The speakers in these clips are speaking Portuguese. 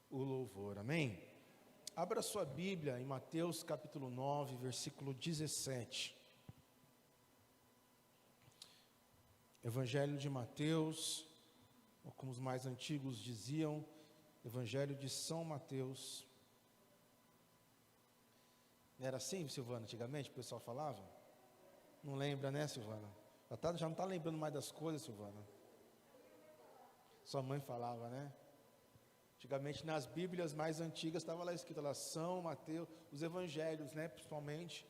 o louvor, amém? Abra sua Bíblia em Mateus capítulo 9, versículo 17. Evangelho de Mateus, ou como os mais antigos diziam, Evangelho de São Mateus. Não era assim, Silvana, antigamente o pessoal falava? Não lembra, né, Silvana? Já não está lembrando mais das coisas, Silvana? Sua mãe falava, né? Antigamente nas Bíblias mais antigas estava lá escrito lá, São Mateus, os Evangelhos, né, principalmente,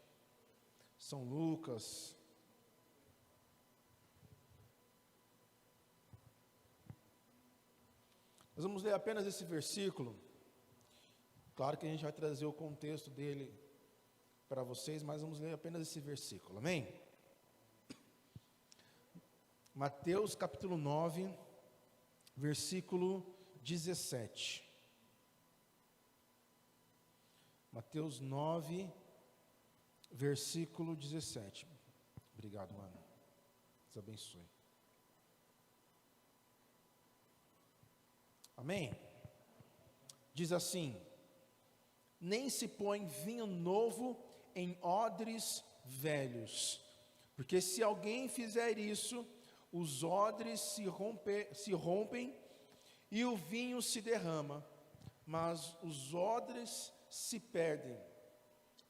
São Lucas. Nós vamos ler apenas esse versículo. Claro que a gente vai trazer o contexto dele para vocês, mas vamos ler apenas esse versículo, amém? Mateus capítulo 9, versículo 17. Mateus 9, versículo 17. Obrigado, mano. Deus abençoe. Amém? Diz assim: nem se põe vinho novo em odres velhos, porque se alguém fizer isso, os odres se rompem e o vinho se derrama, mas os odres se perdem.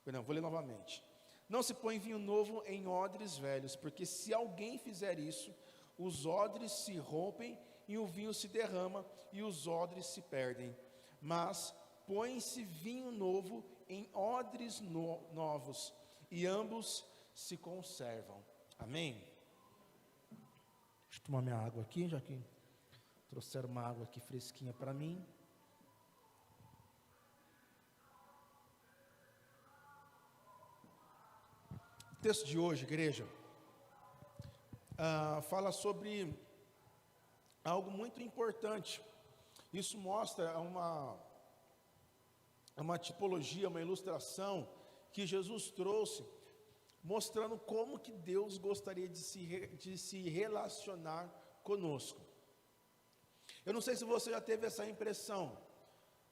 Não, vou ler novamente. Não se põe vinho novo em odres velhos, porque se alguém fizer isso, os odres se rompem e o vinho se derrama e os odres se perdem. Mas põe-se vinho novo em odres novos, e ambos se conservam. Amém? Deixa eu tomar minha água aqui, já que trouxeram uma água aqui fresquinha para mim. O texto de hoje, igreja, fala sobre algo muito importante. Isso mostra uma tipologia, uma ilustração que Jesus trouxe, mostrando como que Deus gostaria de se relacionar conosco. Eu não sei se você já teve essa impressão,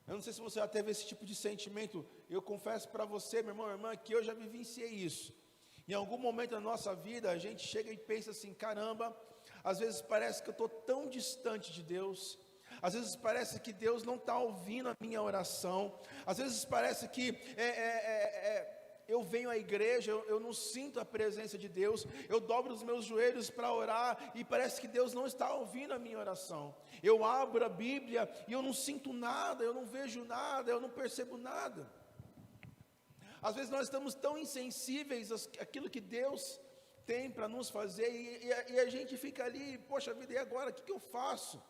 eu não sei se você já teve esse tipo de sentimento. Eu confesso para você, meu irmão, minha irmã, que eu já vivenciei isso. Em algum momento da nossa vida, a gente chega e pensa assim, caramba, às vezes parece que eu estou tão distante de Deus, às vezes parece que Deus não está ouvindo a minha oração, às vezes parece que eu venho à igreja, eu não sinto a presença de Deus, eu dobro os meus joelhos para orar e parece que Deus não está ouvindo a minha oração. Eu abro a Bíblia e eu não sinto nada, eu não vejo nada, eu não percebo nada. Às vezes nós estamos tão insensíveis àquilo que Deus tem para nos fazer e a gente fica ali, poxa vida, e agora, o que eu faço?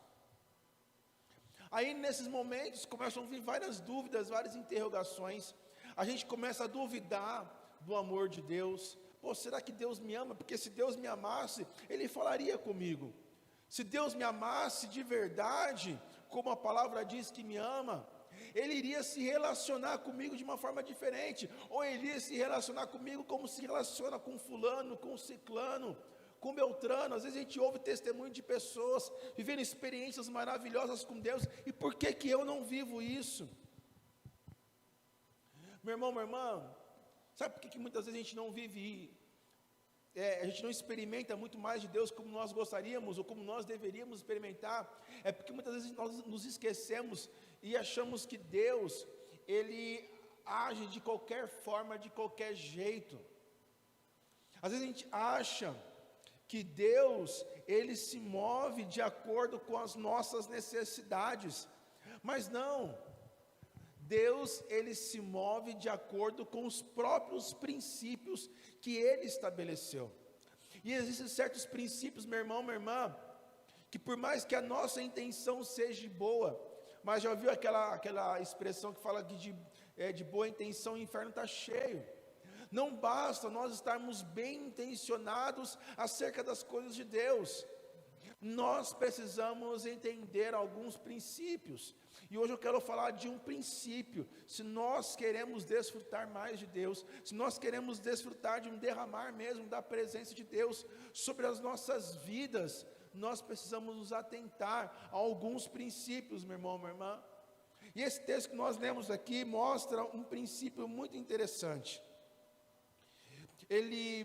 Aí nesses momentos começam a vir várias dúvidas, várias interrogações. A gente começa a duvidar do amor de Deus. Pô, será que Deus me ama? Porque se Deus me amasse, Ele falaria comigo. Se Deus me amasse de verdade, como a palavra diz que me ama, Ele iria se relacionar comigo de uma forma diferente. Ou Ele iria se relacionar comigo como se relaciona com fulano, com ciclano, com Beltrano. Às vezes a gente ouve testemunho de pessoas vivendo experiências maravilhosas com Deus. E por que que eu não vivo isso? Meu irmão, minha irmã, sabe por que muitas vezes a gente não vive, a gente não experimenta muito mais de Deus como nós gostaríamos, ou como nós deveríamos experimentar? É porque muitas vezes nós nos esquecemos e achamos que Deus, Ele age de qualquer forma, de qualquer jeito. Às vezes a gente acha que Deus, Ele se move de acordo com as nossas necessidades, mas não. Deus, Ele se move de acordo com os próprios princípios que Ele estabeleceu. E existem certos princípios, meu irmão, minha irmã, que por mais que a nossa intenção seja boa, mas já ouviu aquela expressão que fala que de boa intenção o inferno está cheio. Não basta nós estarmos bem intencionados acerca das coisas de Deus. Nós precisamos entender alguns princípios. E hoje eu quero falar de um princípio. Se nós queremos desfrutar mais de Deus, se nós queremos desfrutar de um derramar mesmo da presença de Deus sobre as nossas vidas, nós precisamos nos atentar a alguns princípios, meu irmão, minha irmã. E esse texto que nós lemos aqui mostra um princípio muito interessante. Ele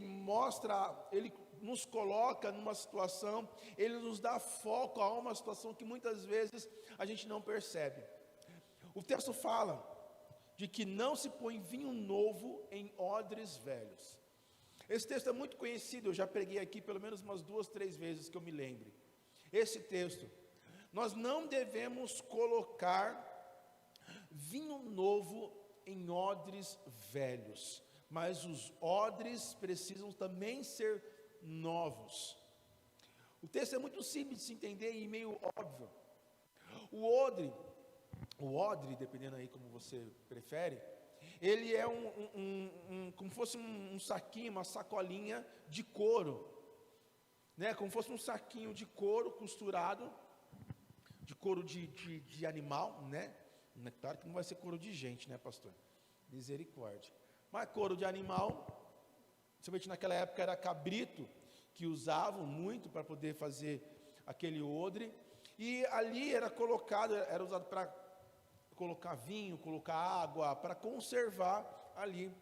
nos coloca numa situação, ele nos dá foco a uma situação que muitas vezes a gente não percebe. O texto fala de que não se põe vinho novo em odres velhos. Esse texto é muito conhecido, eu já preguei aqui pelo menos umas 2, 3 vezes que eu me lembre. Esse texto, nós não devemos colocar vinho novo em odres velhos, mas os odres precisam também ser novos. O texto é muito simples de se entender e meio óbvio. O odre, dependendo aí como você prefere, ele é como fosse um saquinho, uma sacolinha de couro, né? Como fosse um saquinho de couro costurado, de couro de animal, né? Claro que não vai ser couro de gente, né, pastor? Misericórdia. Mas couro de animal, principalmente naquela época era cabrito, que usavam muito para poder fazer aquele odre, e ali era usado para colocar vinho, colocar água, para conservar ali.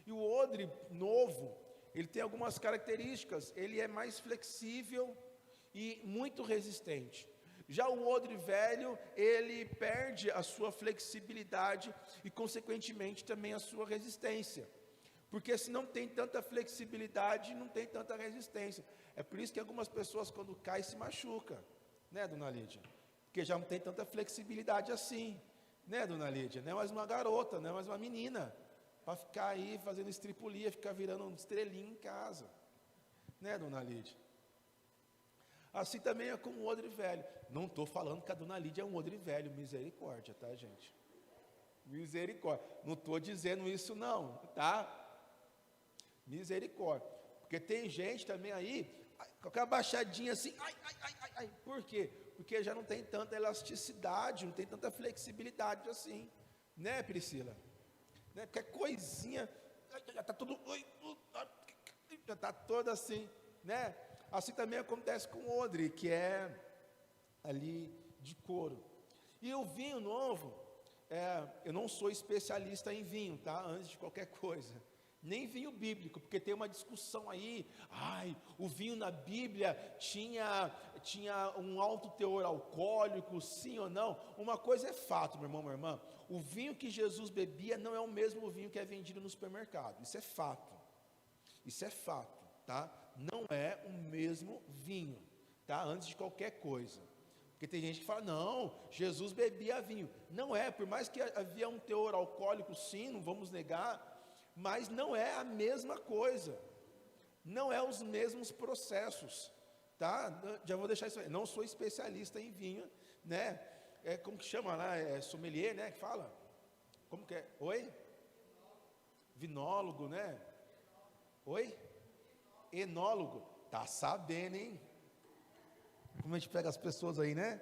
E o odre novo, ele tem algumas características, ele é mais flexível e muito resistente. Já o odre velho, ele perde a sua flexibilidade e consequentemente também a sua resistência. Porque se não tem tanta flexibilidade, não tem tanta resistência. É por isso que algumas pessoas quando caem se machucam, né, dona Lídia? Porque já não tem tanta flexibilidade assim, né, dona Lídia? Não é mais uma garota, não é mais uma menina, para ficar aí fazendo estripulia, ficar virando um estrelinho em casa, né, dona Lídia? Assim também é com o odre velho. Não estou falando que a dona Lídia é um odre velho, misericórdia, tá, gente? Misericórdia. Não estou dizendo isso não, tá? Misericórdia. Porque tem gente também aí, com aquela baixadinha assim, ai. Por quê? Porque já não tem tanta elasticidade, não tem tanta flexibilidade assim, né, Priscila? Né? Porque coisinha, já está tudo, já está toda assim, né? Assim também acontece com o odre, que é ali de couro. E o vinho novo, eu não sou especialista em vinho, tá? Antes de qualquer coisa. Nem vinho bíblico, porque tem uma discussão aí. O vinho na Bíblia tinha um alto teor alcoólico, sim ou não? Uma coisa é fato, meu irmão, minha irmã. O vinho que Jesus bebia não é o mesmo vinho que é vendido no supermercado. Isso é fato. Isso é fato, tá? Não é o mesmo vinho, tá? Antes de qualquer coisa. Porque tem gente que fala, não, Jesus bebia vinho. Não é, por mais que havia um teor alcoólico, sim, não vamos negar, mas não é a mesma coisa. Não é os mesmos processos, tá? Já vou deixar isso aí. Não sou especialista em vinho, né? Como que chama lá? Sommelier, né? Que fala? Como que é? Oi? Vinólogo, né? Oi? Enólogo, tá sabendo, hein? Como a gente pega as pessoas aí, né?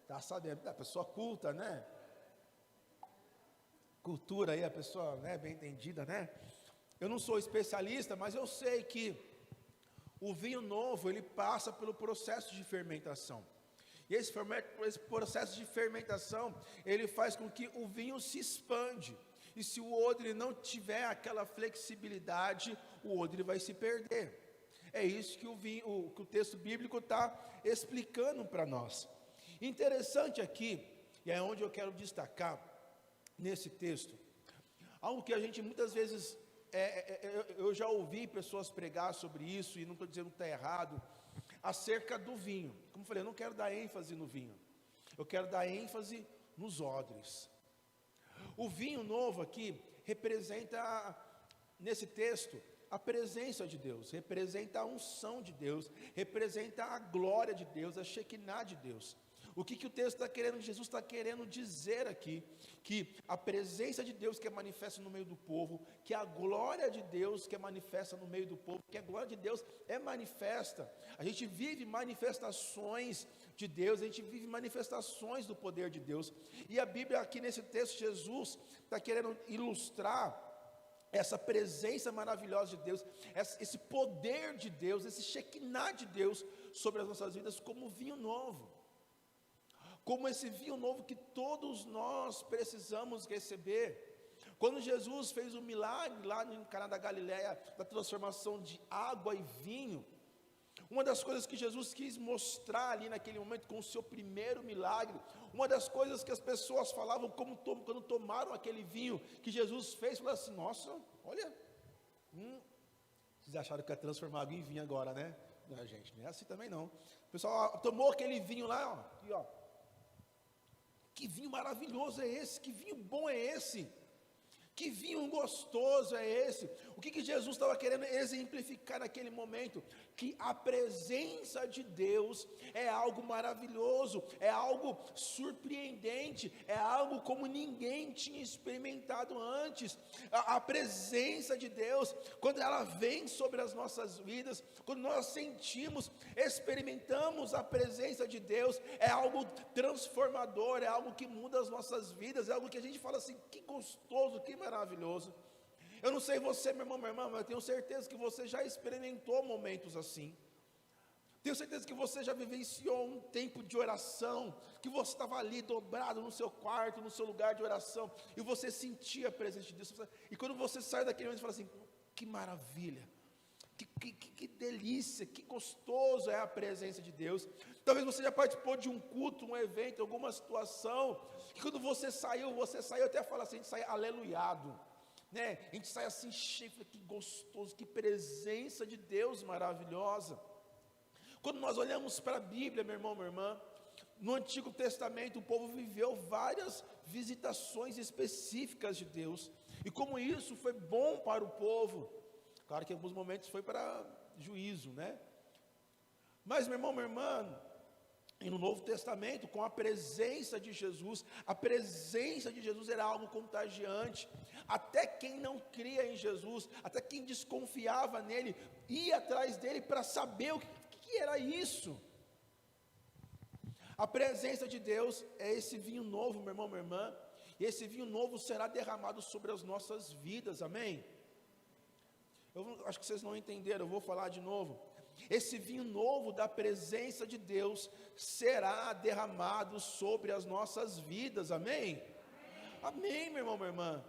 Tá sabendo, a pessoa culta, né? Cultura aí, a pessoa, né, bem entendida, né? Eu não sou especialista, mas eu sei que o vinho novo, ele passa pelo processo de fermentação. E esse processo de fermentação, ele faz com que o vinho se expande. E se o odre não tiver aquela flexibilidade, o odre vai se perder. É isso que que o texto bíblico está explicando para nós. Interessante aqui, e é onde eu quero destacar, nesse texto, algo que a gente muitas vezes, eu já ouvi pessoas pregar sobre isso, e não estou dizendo que está errado, acerca do vinho. Como eu falei, eu não quero dar ênfase no vinho, eu quero dar ênfase nos odres. O vinho novo aqui representa, nesse texto, a presença de Deus, representa a unção de Deus, representa a glória de Deus, a Shekinah de Deus. O que o texto está querendo, Jesus está querendo dizer aqui, que a presença de Deus que é manifesta no meio do povo, que a glória de Deus que é manifesta no meio do povo, que a glória de Deus é manifesta. A gente vive manifestações de Deus, a gente vive manifestações do poder de Deus. E a Bíblia aqui nesse texto, Jesus está querendo ilustrar essa presença maravilhosa de Deus, esse poder de Deus, esse Shekinah de Deus sobre as nossas vidas como vinho novo. como esse vinho novo que todos nós precisamos receber. Quando Jesus fez o milagre lá em Caná da Galileia, da transformação de água e vinho, uma das coisas que Jesus quis mostrar ali naquele momento, com o seu primeiro milagre, uma das coisas que as pessoas falavam quando tomaram aquele vinho que Jesus fez, falaram assim: nossa, olha, vocês acharam que ia transformar água em vinho agora, né? Não, gente, não é assim também não. O pessoal tomou aquele vinho lá, ó, aqui, ó. Que vinho maravilhoso é esse? Que vinho bom é esse? Que vinho gostoso é esse? O que Jesus estava querendo exemplificar naquele momento? Que a presença de Deus é algo maravilhoso, é algo surpreendente, é algo como ninguém tinha experimentado antes. A presença de Deus, quando ela vem sobre as nossas vidas, quando nós sentimos, experimentamos a presença de Deus, é algo transformador, é algo que muda as nossas vidas, é algo que a gente fala assim: que gostoso, que maravilhoso. Eu não sei você, meu irmão, minha irmã, mas eu tenho certeza que você já experimentou momentos assim. Tenho certeza que você já vivenciou um tempo de oração, que você estava ali dobrado no seu quarto, no seu lugar de oração, e você sentia a presença de Deus. E quando você sai daquele momento, você fala assim: que maravilha, que delícia, que gostoso é a presença de Deus. Talvez você já participou de um culto, um evento, alguma situação, que quando você saiu até fala assim, a gente sai aleluiado, né? A gente sai assim cheio, que gostoso, que presença de Deus maravilhosa. Quando nós olhamos para a Bíblia, meu irmão, minha irmã, no Antigo Testamento o povo viveu várias visitações específicas de Deus, e como isso foi bom para o povo. Claro que em alguns momentos foi para juízo, né? Mas, meu irmão, minha irmã, e no Novo Testamento, com a presença de Jesus, a presença de Jesus era algo contagiante. Até quem não cria em Jesus, até quem desconfiava nele, ia atrás dele para saber o que era isso. A presença de Deus é esse vinho novo, meu irmão, minha irmã, e esse vinho novo será derramado sobre as nossas vidas, amém? Eu acho que vocês não entenderam, eu vou falar de novo. Esse vinho novo da presença de Deus será derramado sobre as nossas vidas, amém? Amém, meu irmão, minha irmã.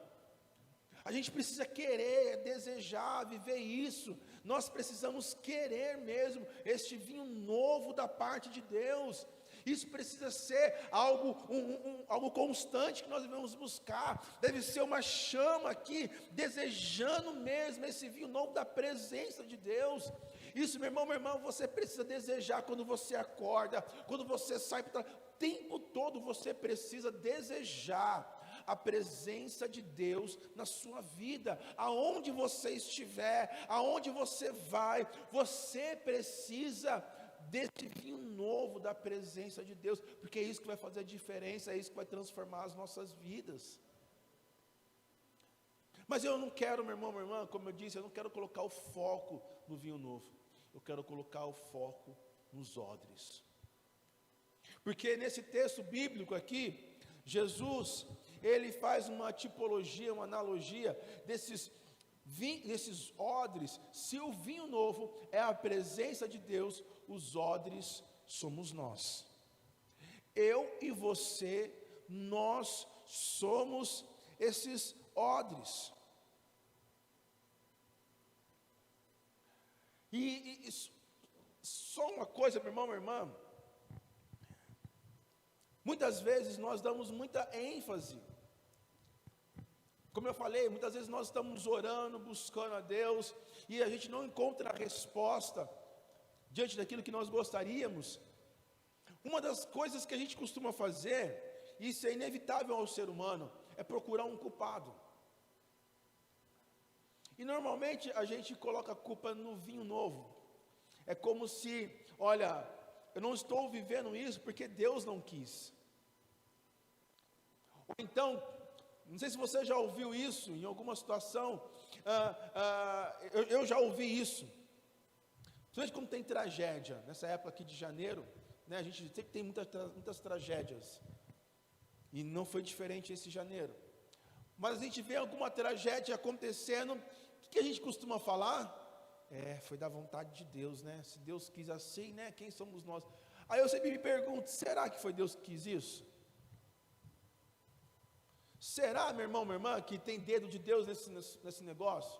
A gente precisa querer, desejar, viver isso. Nós precisamos querer mesmo este vinho novo da parte de Deus. Isso precisa ser algo constante que nós devemos buscar. Deve ser uma chama aqui, desejando mesmo esse vinho novo da presença de Deus. Isso, meu irmão, minha irmã, você precisa desejar quando você acorda, quando você sai para o tempo todo você precisa desejar a presença de Deus na sua vida. Aonde você estiver, aonde você vai, você precisa desse vinho novo da presença de Deus, porque é isso que vai fazer a diferença, é isso que vai transformar as nossas vidas. Mas eu não quero, meu irmão, minha irmã, como eu disse, eu não quero colocar o foco no vinho novo, eu quero colocar o foco nos odres. Porque nesse texto bíblico aqui, Jesus, ele faz uma tipologia, uma analogia desses odres. Se o vinho novo é a presença de Deus, os odres somos nós. Eu e você, nós somos esses odres. E só uma coisa, meu irmão, minha irmã, muitas vezes nós damos muita ênfase, como eu falei, muitas vezes nós estamos orando, buscando a Deus, e a gente não encontra a resposta diante daquilo que nós gostaríamos. Uma das coisas que a gente costuma fazer, e isso é inevitável ao ser humano, é procurar um culpado. E normalmente a gente coloca a culpa no vinho novo. É como se, olha, eu não estou vivendo isso porque Deus não quis. Ou então, não sei se você já ouviu isso em alguma situação, eu já ouvi isso. Principalmente quando tem tragédia, nessa época aqui de janeiro, né, a gente sempre tem muitas tragédias. E não foi diferente esse janeiro. Mas a gente vê alguma tragédia acontecendo, o que a gente costuma falar? Foi da vontade de Deus, né? Se Deus quis assim, né? Quem somos nós? Aí eu sempre me pergunto, será que foi Deus que quis isso? Será, meu irmão, minha irmã, que tem dedo de Deus nesse negócio?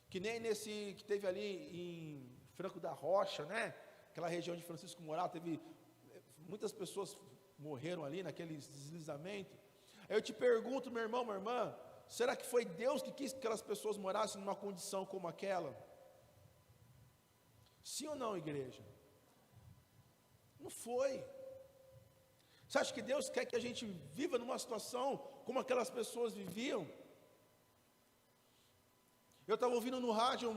Que nem nesse que teve ali em Franco da Rocha, né? Aquela região de Francisco Morato, teve muitas pessoas morreram ali naquele deslizamento. Aí eu te pergunto, meu irmão, minha irmã, será que foi Deus que quis que aquelas pessoas morassem numa condição como aquela? Sim ou não, igreja? Não foi. Você acha que Deus quer que a gente viva numa situação como aquelas pessoas viviam? Eu estava ouvindo no rádio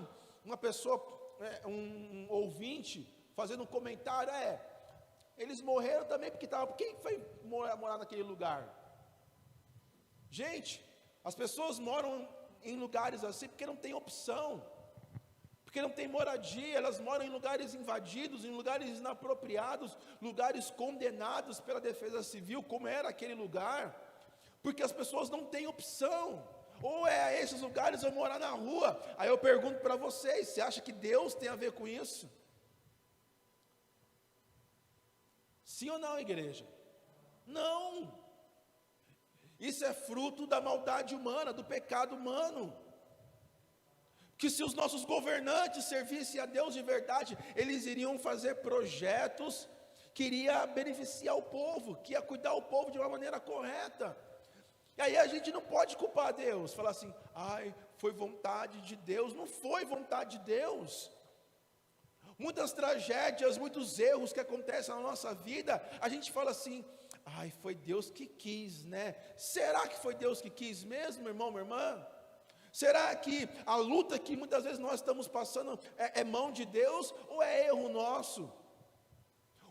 uma pessoa, um ouvinte, fazendo um comentário, eles morreram também porque estavam, quem foi morar naquele lugar? Gente, as pessoas moram em lugares assim porque não tem opção, porque não tem moradia, elas moram em lugares invadidos, em lugares inapropriados, lugares condenados pela defesa civil, como era aquele lugar, porque as pessoas não têm opção, ou esses lugares ou morar na rua. Aí eu pergunto para vocês, você acha que Deus tem a ver com isso? Sim ou não, igreja? Não, isso é fruto da maldade humana, do pecado humano, que se os nossos governantes servissem a Deus de verdade, eles iriam fazer projetos que iria beneficiar o povo, que ia cuidar o povo de uma maneira correta. E aí a gente não pode culpar Deus, falar assim, foi vontade de Deus. Não foi vontade de Deus. Muitas tragédias, muitos erros que acontecem na nossa vida, a gente fala assim, foi Deus que quis, né? Será que foi Deus que quis mesmo, meu irmão, minha irmã? Será que a luta que muitas vezes nós estamos passando é mão de Deus ou é erro nosso?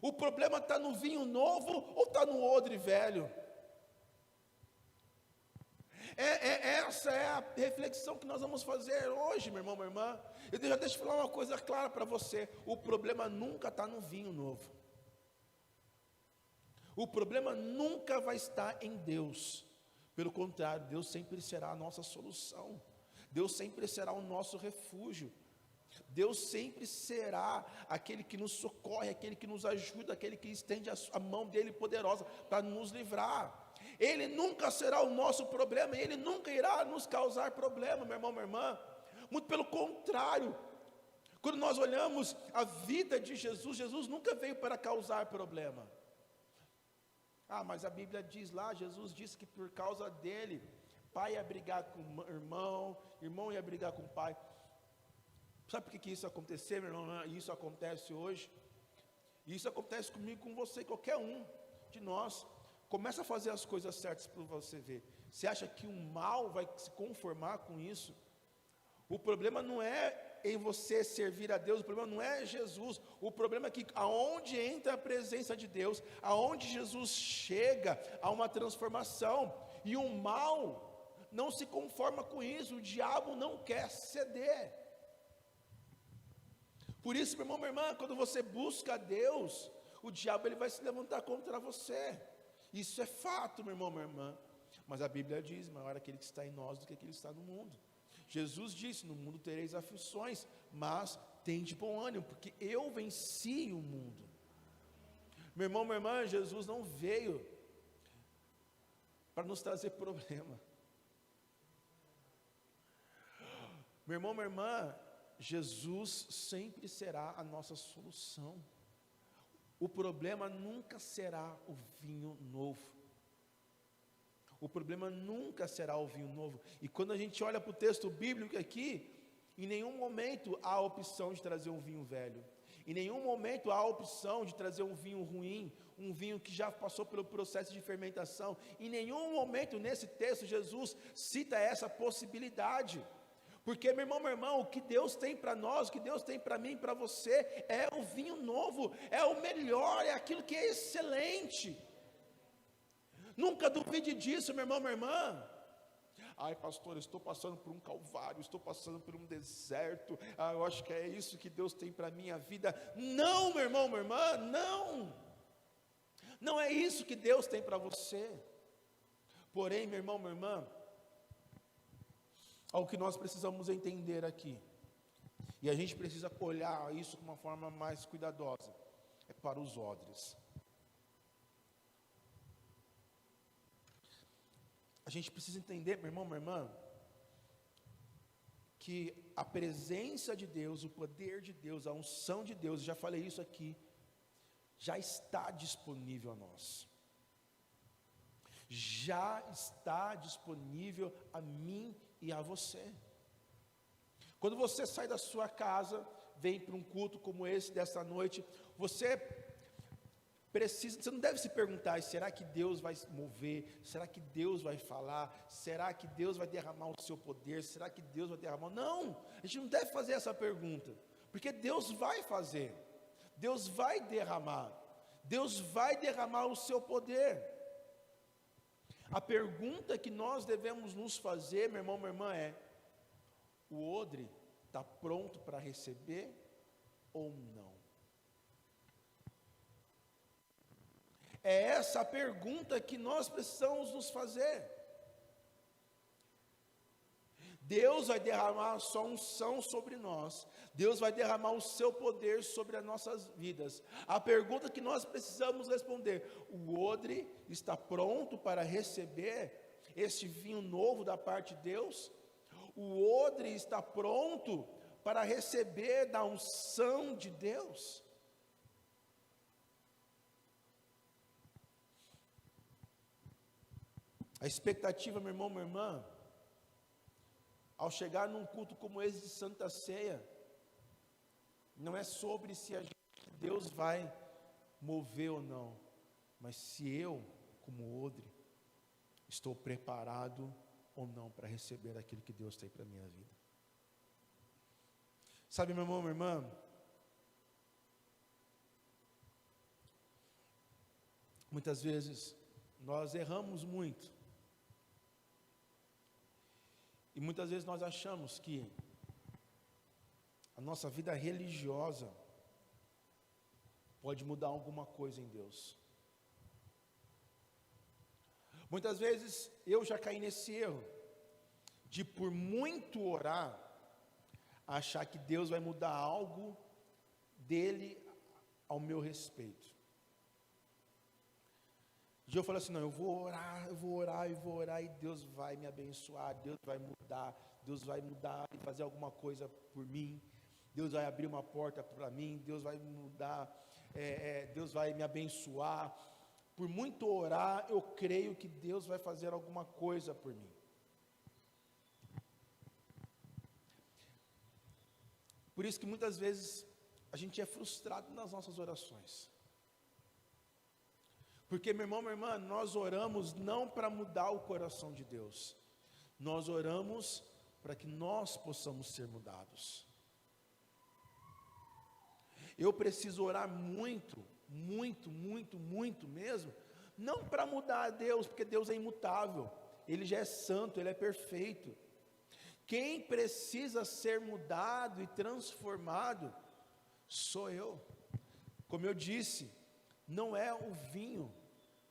O problema está no vinho novo ou está no odre velho? Essa é a reflexão que nós vamos fazer hoje, meu irmão, minha irmã. Eu já deixo eu falar uma coisa clara para você: o problema nunca está no vinho novo. O problema nunca vai estar em Deus. Pelo contrário, Deus sempre será a nossa solução. Deus sempre será o nosso refúgio. Deus sempre será aquele que nos socorre, aquele que nos ajuda, aquele que estende a mão dele poderosa para nos livrar. Ele nunca será o nosso problema, e Ele nunca irá nos causar problema, meu irmão, minha irmã. Muito pelo contrário, quando nós olhamos a vida de Jesus, Jesus nunca veio para causar problema. Mas a Bíblia diz lá, Jesus disse que por causa dele, pai ia brigar com irmão, irmão ia brigar com pai. Sabe por que isso aconteceu, meu irmão? Isso acontece hoje. Isso acontece comigo, com você, qualquer um de nós. Começa a fazer as coisas certas para você ver. Você acha que o mal vai se conformar com isso? O problema não é em você servir a Deus, o problema não é Jesus. O problema é que aonde entra a presença de Deus, aonde Jesus chega, há uma transformação. E o mal não se conforma com isso, o diabo não quer ceder. Por isso, meu irmão, minha irmã, quando você busca a Deus, o diabo ele vai se levantar contra você. Isso é fato, meu irmão, minha irmã. Mas a Bíblia diz, maior é aquele que está em nós do que aquele que está no mundo. Jesus disse, no mundo tereis aflições, mas tende bom ânimo, porque eu venci o mundo. Meu irmão, minha irmã, Jesus não veio para nos trazer problema. Meu irmão, minha irmã, Jesus sempre será a nossa solução. O problema nunca será o vinho novo. O problema nunca será o vinho novo. E quando a gente olha para o texto bíblico aqui, em nenhum momento há a opção de trazer um vinho velho. Em nenhum momento há a opção de trazer um vinho ruim, um vinho que já passou pelo processo de fermentação. Em nenhum momento nesse texto Jesus cita essa possibilidade. Porque, meu irmão, meu irmão, o que Deus tem para nós, o que Deus tem para mim, para você, é o vinho novo, é o melhor, é aquilo que é excelente. Nunca duvide disso, meu irmão, minha irmã. Pastor, eu estou passando por um calvário, estou passando por um deserto, eu acho que é isso que Deus tem para a minha vida. Não, meu irmão, minha irmã, não. Não é isso que Deus tem para você. Porém, meu irmão, minha irmã, algo que nós precisamos entender aqui, e a gente precisa olhar isso de uma forma mais cuidadosa. é para os odres. A gente precisa entender, meu irmão, minha irmã, que a presença de Deus, o poder de Deus, a unção de Deus, já falei isso aqui, já está disponível a nós. Já está disponível a mim e a você. Quando você sai da sua casa, vem para um culto como esse dessa noite, você não deve se perguntar, será que Deus vai se mover? Será que Deus vai falar? Será que Deus vai derramar o seu poder? Será que Deus vai derramar? Não, a gente não deve fazer essa pergunta, porque Deus vai fazer, Deus vai derramar o seu poder. A pergunta que nós devemos nos fazer, meu irmão, minha irmã, é: o odre está pronto para receber ou não? É essa a pergunta que nós precisamos nos fazer. Deus vai derramar a sua unção sobre nós, Deus vai derramar o seu poder sobre as nossas vidas. A pergunta que nós precisamos responder: o odre está pronto para receber este vinho novo da parte de Deus? O odre está pronto para receber da unção de Deus? A expectativa, meu irmão, minha irmã, ao chegar num culto como esse de Santa Ceia, não é sobre se Deus vai mover ou não, mas se eu, como odre, estou preparado ou não para receber aquilo que Deus tem para a minha vida. Sabe, meu irmão, minha irmã, muitas vezes nós erramos muito, e muitas vezes nós achamos que a nossa vida religiosa pode mudar alguma coisa em Deus. Muitas vezes eu já caí nesse erro, de por muito orar, achar que Deus vai mudar algo dele ao meu respeito. E eu falo assim: não, eu vou orar, e Deus vai me abençoar, Deus vai mudar e fazer alguma coisa por mim, Deus vai abrir uma porta para mim, Deus vai mudar, Deus vai me abençoar. Por muito orar, eu creio que Deus vai fazer alguma coisa por mim. Por isso que muitas vezes a gente é frustrado nas nossas orações. Porque, meu irmão, minha irmã, nós oramos não para mudar o coração de Deus, nós oramos para que nós possamos ser mudados. Eu preciso orar muito mesmo, não para mudar a Deus, porque Deus é imutável, Ele já é santo, Ele é perfeito. Quem precisa ser mudado e transformado sou eu. Como eu disse, não é o vinho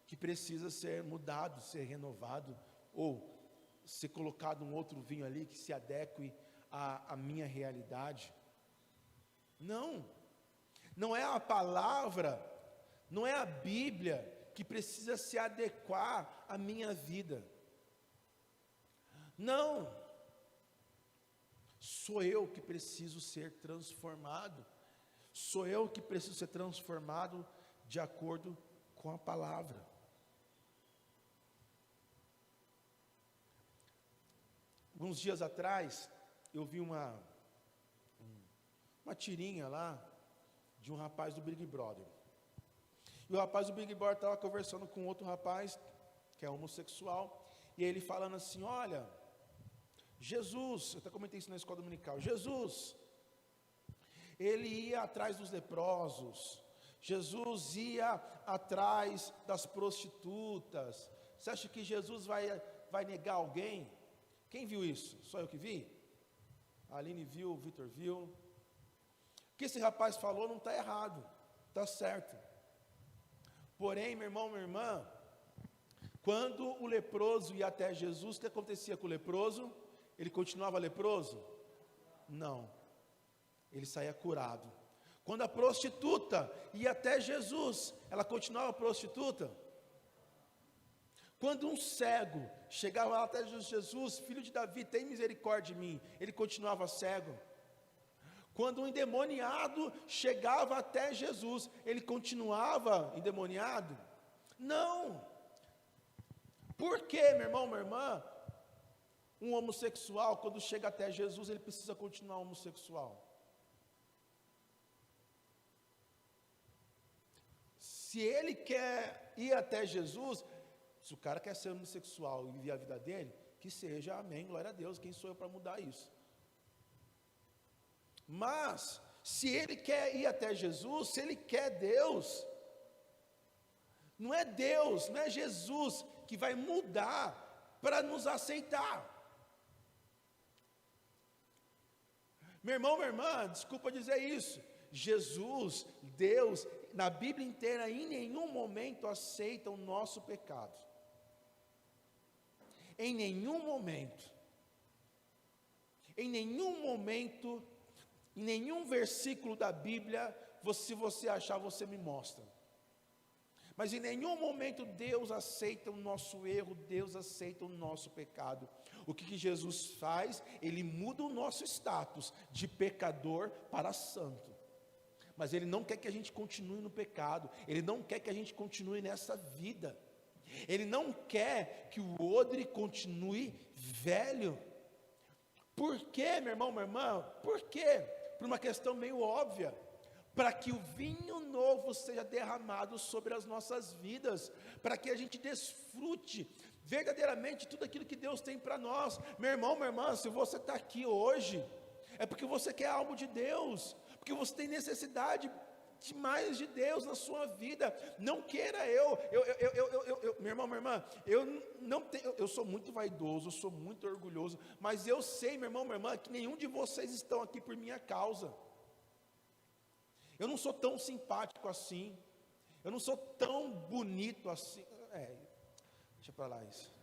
que precisa ser mudado, ser renovado, ou ser colocado um outro vinho ali que se adeque à minha realidade. Não é a palavra, não é a Bíblia que precisa se adequar à minha vida. Não, sou eu que preciso ser transformado, sou eu que preciso ser transformado de acordo com a palavra. Alguns dias atrás, eu vi uma tirinha lá, de um rapaz do Big Brother, e o rapaz do Big Brother estava conversando com outro rapaz, que é homossexual, e ele falando assim: olha, Jesus, eu até comentei isso na escola dominical, Jesus, ele ia atrás dos leprosos, Jesus ia atrás das prostitutas. Você acha que Jesus vai negar alguém? Quem viu isso? Só eu que vi? A Aline viu, o Vitor viu. O que esse rapaz falou não está errado, está certo. Porém, meu irmão, minha irmã, quando o leproso ia até Jesus, o que acontecia com o leproso? Ele continuava leproso? Não, ele saía curado. Quando a prostituta ia até Jesus, ela continuava prostituta? Quando um cego chegava lá até Jesus, filho de Davi, tem misericórdia de mim, ele continuava cego? Quando um endemoniado chegava até Jesus, ele continuava endemoniado? Não. Por que, meu irmão, minha irmã, um homossexual, quando chega até Jesus, ele precisa continuar homossexual? Se ele quer ir até Jesus, se o cara quer ser homossexual e viver a vida dele, que seja, amém, glória a Deus, quem sou eu para mudar isso? Mas, se ele quer ir até Jesus, se ele quer Deus, não é Deus, não é Jesus que vai mudar para nos aceitar. Meu irmão, minha irmã, desculpa dizer isso, Jesus, Deus, na Bíblia inteira, em nenhum momento aceita o nosso pecado. Em nenhum momento, em nenhum versículo da Bíblia, se você achar, você me mostra. Mas em nenhum momento Deus aceita o nosso erro, Deus aceita o nosso pecado. O que Jesus faz? Ele muda o nosso status de pecador para santo. Mas Ele não quer que a gente continue no pecado, Ele não quer que a gente continue nessa vida. Ele não quer que o odre continue velho. Por quê, meu irmão, minha irmã? Por quê? Por uma questão meio óbvia. Para que o vinho novo seja derramado sobre as nossas vidas, para que a gente desfrute verdadeiramente tudo aquilo que Deus tem para nós. Meu irmão, minha irmã, se você está aqui hoje, é porque você quer algo de Deus, porque você tem necessidade de mais de Deus na sua vida. Não queira meu irmão, minha irmã, eu sou muito vaidoso, eu sou muito orgulhoso, mas eu sei, meu irmão, minha irmã, que nenhum de vocês estão aqui por minha causa. Eu não sou tão simpático assim, eu não sou tão bonito assim. Deixa para lá isso.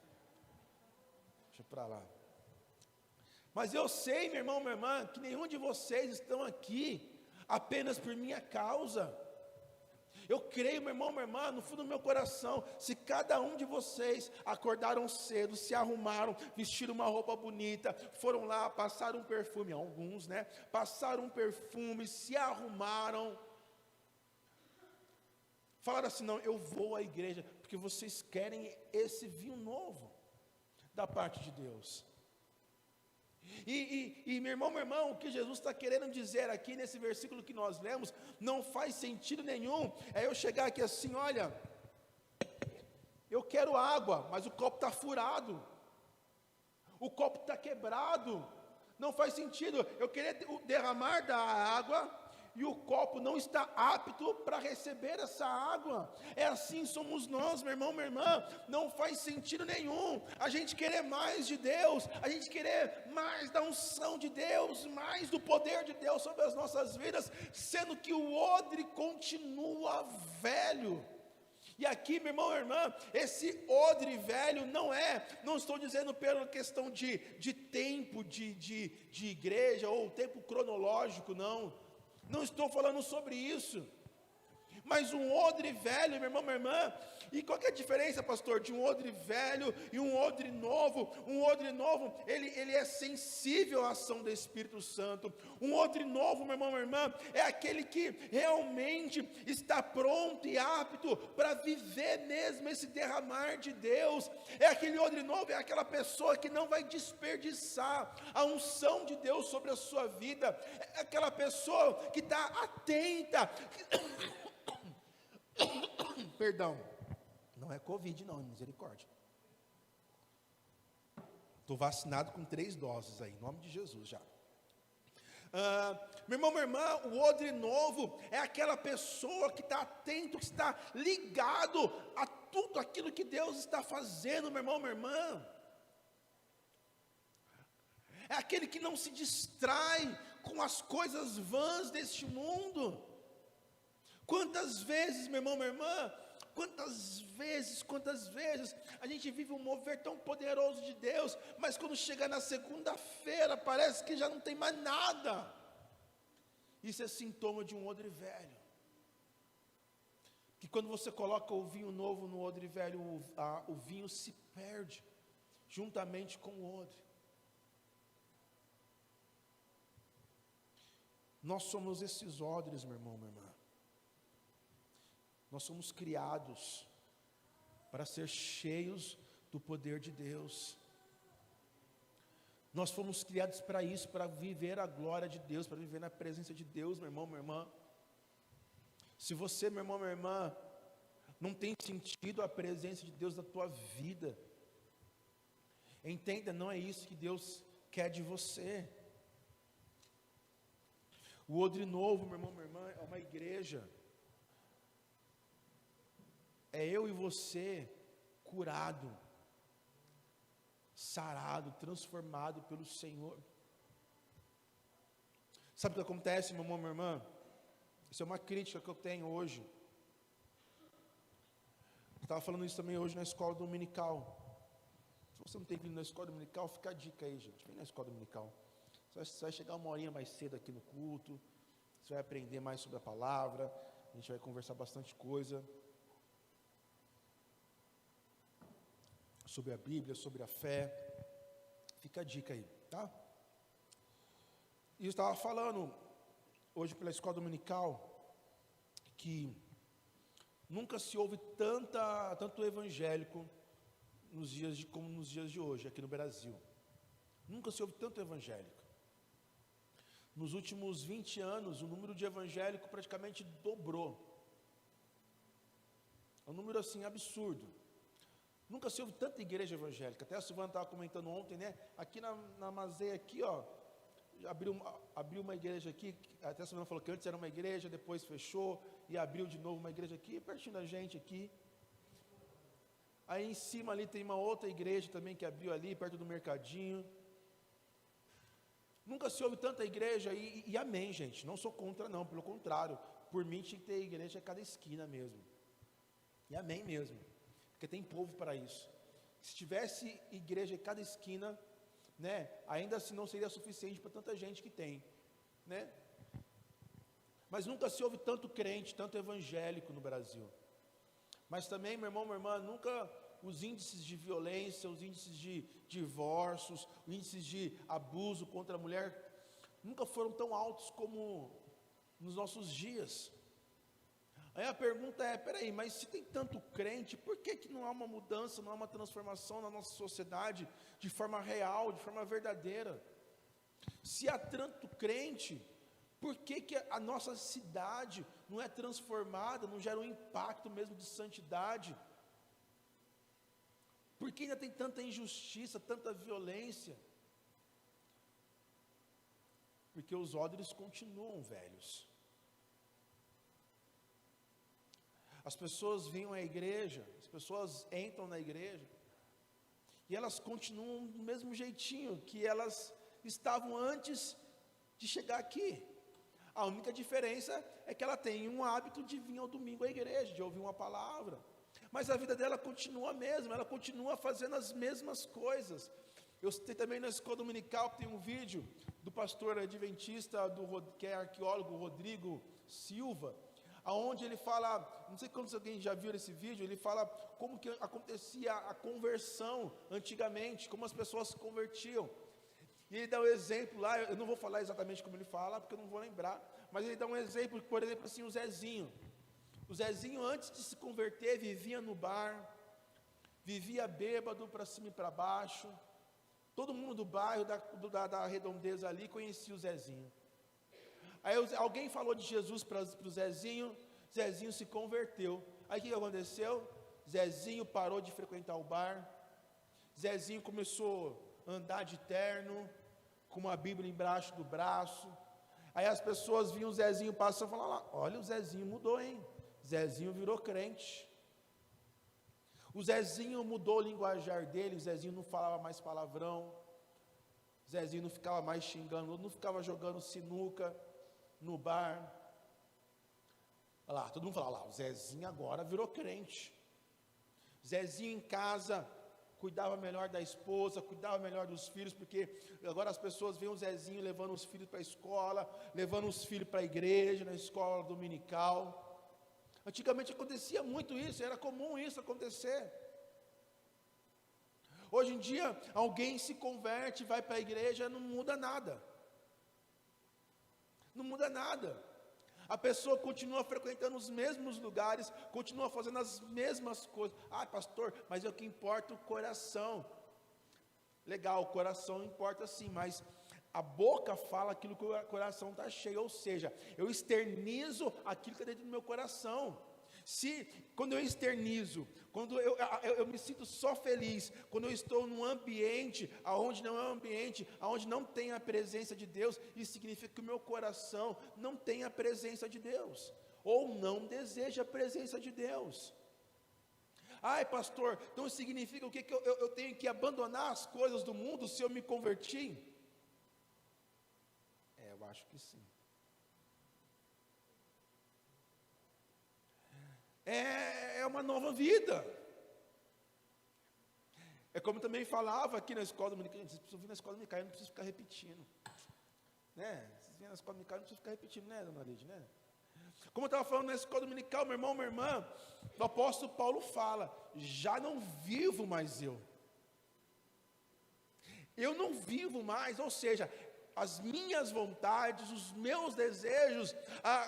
Deixa para lá. Mas eu sei, meu irmão, minha irmã, que nenhum de vocês estão aqui apenas por minha causa. Eu creio, meu irmão, minha irmã, no fundo do meu coração, se cada um de vocês acordaram cedo, se arrumaram, vestiram uma roupa bonita, foram lá, passaram um perfume, alguns, né? Passaram um perfume, se arrumaram, falaram assim, não, eu vou à igreja, porque vocês querem esse vinho novo, da parte de Deus. E meu irmão, minha irmã, o que Jesus está querendo dizer aqui nesse versículo que nós lemos, não faz sentido nenhum, é eu chegar aqui assim, olha, eu quero água, mas o copo está furado, o copo está quebrado, não faz sentido, eu querer derramar da água, e o copo não está apto para receber essa água. É assim somos nós, meu irmão, minha irmã. Não faz sentido nenhum a gente querer mais de Deus, a gente querer mais da unção de Deus, mais do poder de Deus sobre as nossas vidas, sendo que o odre continua velho. E aqui, meu irmão, minha irmã, esse odre velho não estou dizendo pela questão de tempo de igreja, ou tempo cronológico, não estou falando sobre isso, mas um odre velho, meu irmão, minha irmã, e qual que é a diferença, pastor, de um odre velho e um odre novo? Um odre novo, ele é sensível à ação do Espírito Santo. Um odre novo, meu irmão, minha irmã, é aquele que realmente está pronto e apto para viver mesmo esse derramar de Deus. É aquele odre novo, é aquela pessoa que não vai desperdiçar a unção de Deus sobre a sua vida. É aquela pessoa que está atenta. Perdão, não é Covid não, misericórdia. Estou vacinado com 3 doses aí, em nome de Jesus já. Meu irmão, minha irmã, o odre novo é aquela pessoa que está atento, que está ligado a tudo aquilo que Deus está fazendo, meu irmão, minha irmã. É aquele que não se distrai com as coisas vãs deste mundo. Quantas vezes, meu irmão, minha irmã, quantas vezes a gente vive um mover tão poderoso de Deus, mas quando chega na segunda-feira, parece que já não tem mais nada. Isso é sintoma de um odre velho. Que quando você coloca o vinho novo no odre velho, o vinho se perde juntamente com o odre. Nós somos esses odres, meu irmão, minha irmã. Nós somos criados para ser cheios do poder de Deus. Nós fomos criados para isso, para viver a glória de Deus, para viver na presença de Deus, meu irmão, minha irmã. Se você, meu irmão, minha irmã, não tem sentido a presença de Deus na tua vida, entenda, não é isso que Deus quer de você. O odre novo, meu irmão, minha irmã, é uma igreja. É eu e você curado, sarado, transformado pelo Senhor. Sabe o que acontece, meu irmão, minha irmã? Isso é uma crítica que eu tenho hoje. Eu estava falando isso também hoje na escola dominical. Se você não tem vindo na escola dominical, fica a dica aí, gente. Vem na escola dominical. Você vai chegar uma horinha mais cedo aqui no culto. Você vai aprender mais sobre a palavra. A gente vai conversar bastante coisa sobre a Bíblia, sobre a fé. Fica a dica aí, tá? E eu estava falando hoje pela escola dominical que nunca se ouve tanto evangélico como nos dias de hoje aqui no Brasil. Nunca se ouve tanto evangélico. Nos últimos 20 anos, o número de evangélico praticamente dobrou. É um número assim absurdo. Nunca se ouve tanta igreja evangélica. Até a Silvana estava comentando ontem, né? Aqui na Mazei, aqui, ó, abriu uma igreja aqui. Até a Silvana falou que antes era uma igreja, depois fechou e abriu de novo uma igreja aqui, pertinho da gente aqui. Aí em cima ali tem uma outra igreja também que abriu ali, perto do mercadinho. Nunca se ouve tanta igreja e amém, gente. Não sou contra, não, pelo contrário. Por mim tinha que ter igreja a cada esquina mesmo. E amém mesmo. Porque tem povo para isso. Se tivesse igreja em cada esquina, né, ainda assim não seria suficiente para tanta gente que tem, né? Mas nunca se ouve tanto crente, tanto evangélico no Brasil. Mas também, meu irmão, minha irmã, nunca os índices de violência, os índices de divórcios, os índices de abuso contra a mulher, nunca foram tão altos como nos nossos dias. Aí a pergunta é, peraí, mas se tem tanto crente, por que não há uma mudança, não há uma transformação na nossa sociedade de forma real, de forma verdadeira? Se há tanto crente, por que a nossa cidade não é transformada, não gera um impacto mesmo de santidade? Por que ainda tem tanta injustiça, tanta violência? Porque os odres continuam velhos. As pessoas vêm à igreja, as pessoas entram na igreja, e elas continuam do mesmo jeitinho que elas estavam antes de chegar aqui. A única diferença é que ela tem um hábito de vir ao domingo à igreja, de ouvir uma palavra, mas a vida dela continua a mesma, ela continua fazendo as mesmas coisas. Eu citei também na escola dominical, tem um vídeo do pastor adventista, que é arqueólogo, Rodrigo Silva, aonde ele fala, não sei quantos alguém já viu esse vídeo, ele fala como que acontecia a conversão antigamente, como as pessoas se convertiam. E ele dá um exemplo lá, eu não vou falar exatamente como ele fala, porque eu não vou lembrar, mas ele dá um exemplo, por exemplo assim, o Zezinho. O Zezinho, antes de se converter, vivia no bar, vivia bêbado para cima e para baixo. Todo mundo do bairro, da redondeza ali, conhecia o Zezinho. Aí alguém falou de Jesus para o Zezinho, Zezinho se converteu. Aí o que aconteceu? Zezinho parou de frequentar o bar, Zezinho começou a andar de terno, com uma Bíblia embaixo do braço. Aí as pessoas viam o Zezinho passando e falavam, olha, o Zezinho mudou, hein? Zezinho virou crente. O Zezinho mudou o linguajar dele, o Zezinho não falava mais palavrão, o Zezinho não ficava mais xingando, não ficava jogando sinuca no bar. Olha lá, todo mundo fala, olha lá, o Zezinho agora virou crente. Zezinho em casa cuidava melhor da esposa, cuidava melhor dos filhos, porque agora as pessoas veem o Zezinho levando os filhos para a escola, levando os filhos para a igreja, na escola dominical. Antigamente acontecia muito isso, era comum isso acontecer. Hoje em dia, alguém se converte, vai para a igreja, não muda nada. Não muda nada. A pessoa continua frequentando os mesmos lugares, continua fazendo as mesmas coisas. Ah, pastor, mas é o que importa o coração. Legal, o coração importa sim, mas a boca fala aquilo que o coração está cheio, ou seja, eu externizo aquilo que está dentro do meu coração. Quando eu externizo, quando eu me sinto só feliz, quando eu estou num ambiente onde não é um ambiente, onde não tem a presença de Deus, isso significa que o meu coração não tem a presença de Deus, ou não deseja a presença de Deus. Ai, pastor, então significa o que eu tenho que abandonar as coisas do mundo se eu me converti? Eu acho que sim. É uma nova vida. É como também falava aqui na escola dominicana, vocês precisam vir na escola dominicana, eu não preciso ficar repetindo. Né? Vocês vêm na escola dominicana, não precisa ficar repetindo, né, dona Lídia, né? Como eu estava falando na escola dominical, meu irmão, minha irmã, o apóstolo Paulo fala, já não vivo mais eu. Eu não vivo mais, ou seja, as minhas vontades, os meus desejos,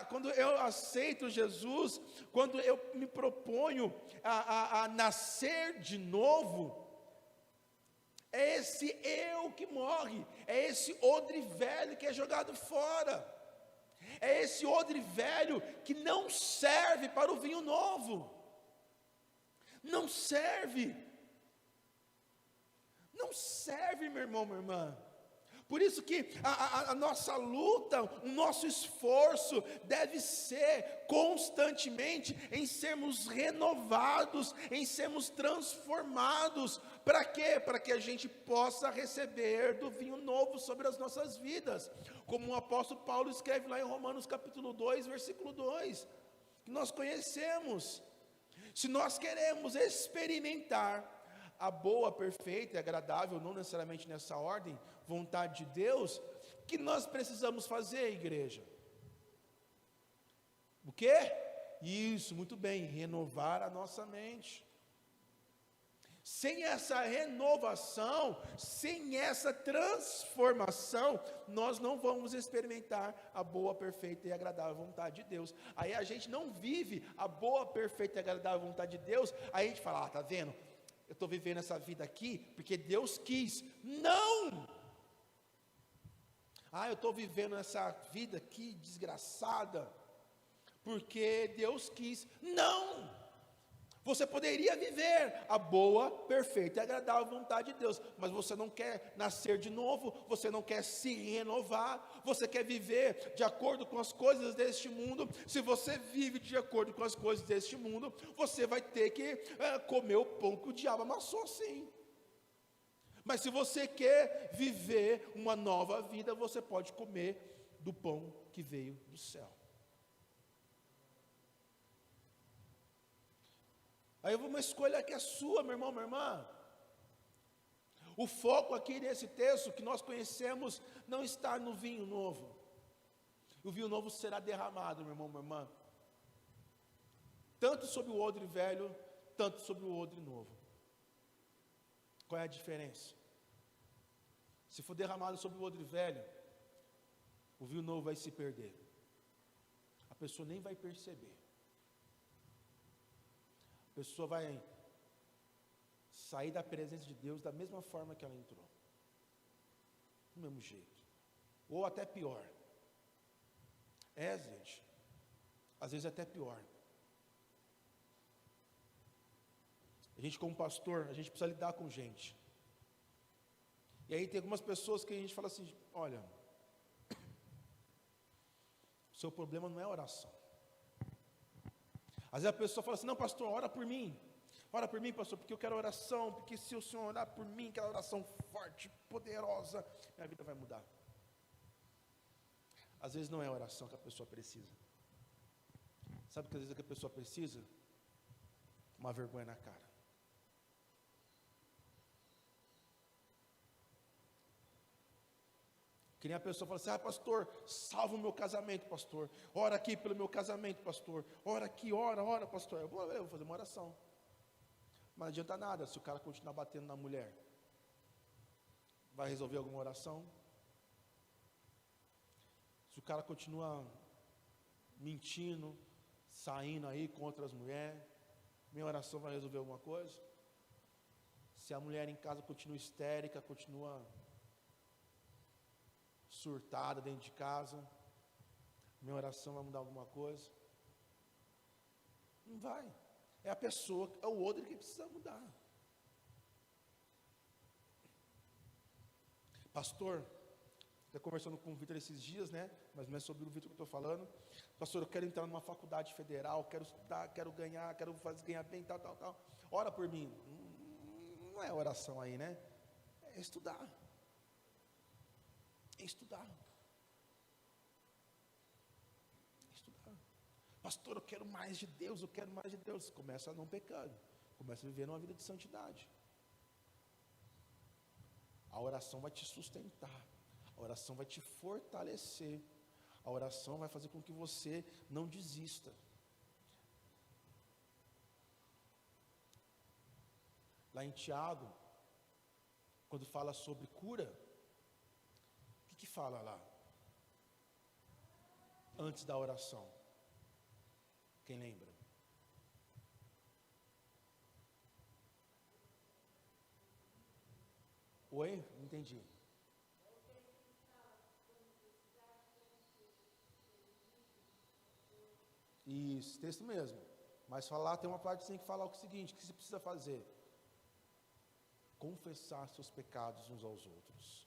quando eu aceito Jesus, quando eu me proponho a nascer de novo, é esse eu que morre, é esse odre velho que é jogado fora, é esse odre velho que não serve para o vinho novo, não serve, meu irmão, minha irmã. Por isso que a nossa luta, o nosso esforço deve ser constantemente em sermos renovados, em sermos transformados. Para quê? Para que a gente possa receber do vinho novo sobre as nossas vidas. Como o apóstolo Paulo escreve lá em Romanos capítulo 2, versículo 2, que nós conhecemos. Se nós queremos experimentar a boa, perfeita e agradável, não necessariamente nessa ordem, vontade de Deus, o que nós precisamos fazer, igreja? O quê? Isso, muito bem, renovar a nossa mente. Sem essa renovação, sem essa transformação, nós não vamos experimentar a boa, perfeita e agradável vontade de Deus. Aí a gente não vive a boa, perfeita e agradável vontade de Deus, aí a gente fala, tá vendo? Eu estou vivendo essa vida aqui porque Deus quis. Não! Eu estou vivendo essa vida aqui desgraçada porque Deus quis. Não! Você poderia viver a boa, perfeita e agradável vontade de Deus, mas você não quer nascer de novo, você não quer se renovar, você quer viver de acordo com as coisas deste mundo. Se você vive de acordo com as coisas deste mundo, você vai ter que comer o pão que o diabo amassou, sim. Mas se você quer viver uma nova vida, você pode comer do pão que veio do céu. Aí uma escolha que é sua, meu irmão, minha irmã. O foco aqui nesse texto que nós conhecemos não está no vinho novo. O vinho novo será derramado, meu irmão, minha irmã. Tanto sobre o odre velho, tanto sobre o odre novo. Qual é a diferença? Se for derramado sobre o odre velho, o vinho novo vai se perder. A pessoa nem vai perceber. A pessoa vai sair da presença de Deus da mesma forma que ela entrou. Do mesmo jeito. Ou até pior. Gente. Às vezes até pior. A gente como pastor, a gente precisa lidar com gente. E aí tem algumas pessoas que a gente fala assim, olha, o seu problema não é oração. Às vezes a pessoa fala assim, não pastor, ora por mim, pastor, porque eu quero oração, porque se o Senhor orar por mim, aquela oração forte, poderosa, minha vida vai mudar. Às vezes não é a oração que a pessoa precisa. Sabe que às vezes o que a pessoa precisa? Uma vergonha na cara. Que nem a pessoa fala assim: pastor, salva o meu casamento, pastor. Ora aqui pelo meu casamento, pastor. Ora aqui, ora, pastor. Eu vou fazer uma oração. Mas não adianta nada se o cara continuar batendo na mulher. Vai resolver alguma oração? Se o cara continua mentindo, saindo aí com outras mulheres, minha oração vai resolver alguma coisa? Se a mulher em casa continua histérica, continua surtada dentro de casa, minha oração vai mudar alguma coisa? Não vai. É a pessoa, é o outro que precisa mudar. Pastor, estou conversando com o Vitor esses dias, né? Mas não é sobre o Vitor que eu estou falando. Pastor, eu quero entrar numa faculdade federal, quero estudar, quero ganhar, ganhar bem, tal. Ora por mim. Não é oração aí, né? É estudar. É estudar. Pastor, eu quero mais de Deus, eu quero mais de Deus. Começa a não pecar, começa a viver uma vida de santidade. A oração vai te sustentar, a oração vai te fortalecer, a oração vai fazer com que você não desista. Lá em Tiago, quando fala sobre cura, o que fala lá? Antes da oração. Quem lembra? Oi? Não entendi. Isso, texto mesmo. Mas falar, tem uma parte que tem que falar o seguinte: o que você precisa fazer? Confessar seus pecados uns aos outros.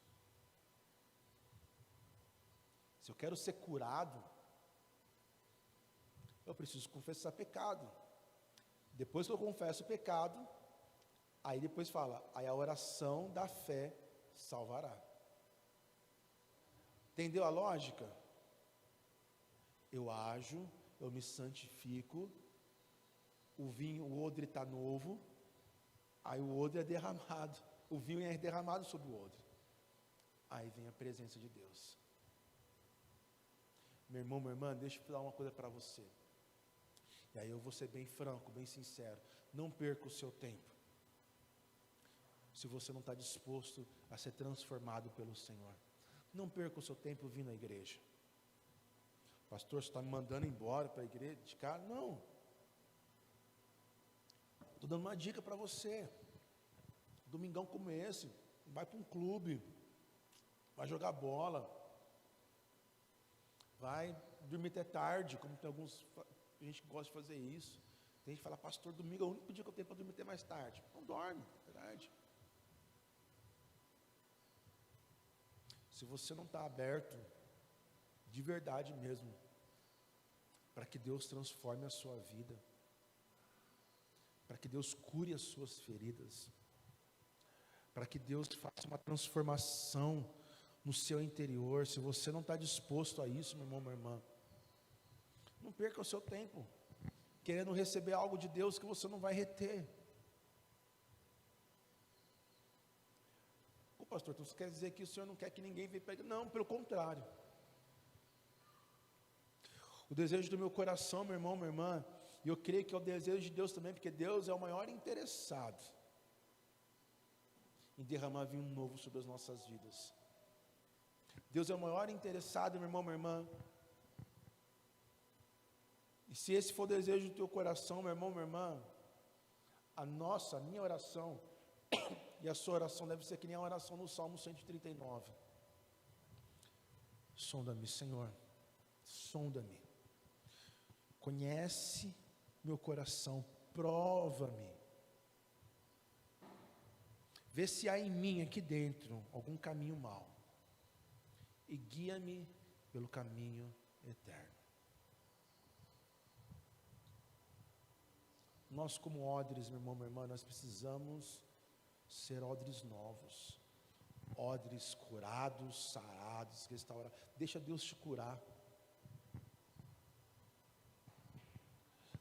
Se eu quero ser curado, eu preciso confessar pecado. Depois que eu confesso o pecado, aí depois fala, aí a oração da fé salvará. Entendeu a lógica? Eu ajo, eu me santifico, o odre está novo, aí o odre é derramado, o vinho é derramado sobre o odre. Aí vem a presença de Deus. Meu irmão, minha irmã, deixa eu falar uma coisa para você. E aí eu vou ser bem franco, bem sincero. Não perca o seu tempo, se você não está disposto a ser transformado pelo Senhor. Não perca o seu tempo vindo à igreja. Pastor, você está me mandando embora para a igreja de cara? Não. Estou dando uma dica para você. Domingão como esse, vai para um clube, vai jogar bola, vai dormir até tarde, como tem alguns, a gente gosta de fazer isso. Tem gente que fala, pastor, domingo é o único dia que eu tenho para dormir até mais tarde. Não dorme, é verdade. Se você não está aberto, de verdade mesmo, para que Deus transforme a sua vida, para que Deus cure as suas feridas, para que Deus faça uma transformação no seu interior, se você não está disposto a isso, meu irmão, minha irmã, não perca o seu tempo, querendo receber algo de Deus que você não vai reter. Ô pastor, então você quer dizer que o Senhor não quer que ninguém venha pegar? Não, pelo contrário. O desejo do meu coração, meu irmão, minha irmã, e eu creio que é o desejo de Deus também, porque Deus é o maior interessado em derramar vinho novo sobre as nossas vidas. Deus é o maior interessado, meu irmão, minha irmã. E se esse for o desejo do teu coração, meu irmão, minha irmã, a minha oração e a sua oração deve ser que nem a oração no Salmo 139. Sonda-me, Senhor, sonda-me. Conhece meu coração, prova-me. Vê se há em mim, aqui dentro, algum caminho mau. E guia-me pelo caminho eterno. Nós como odres, meu irmão, minha irmã, nós precisamos ser odres novos. Odres curados, sarados, restaurados. Deixa Deus te curar.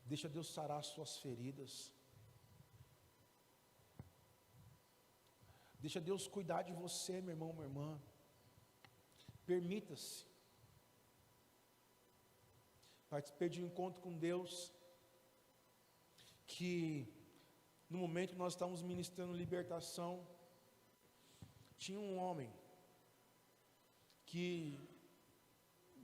Deixa Deus sarar as suas feridas. Deixa Deus cuidar de você, meu irmão, minha irmã. Permita-se. Participei de um encontro com Deus, que no momento que nós estávamos ministrando libertação, tinha um homem que,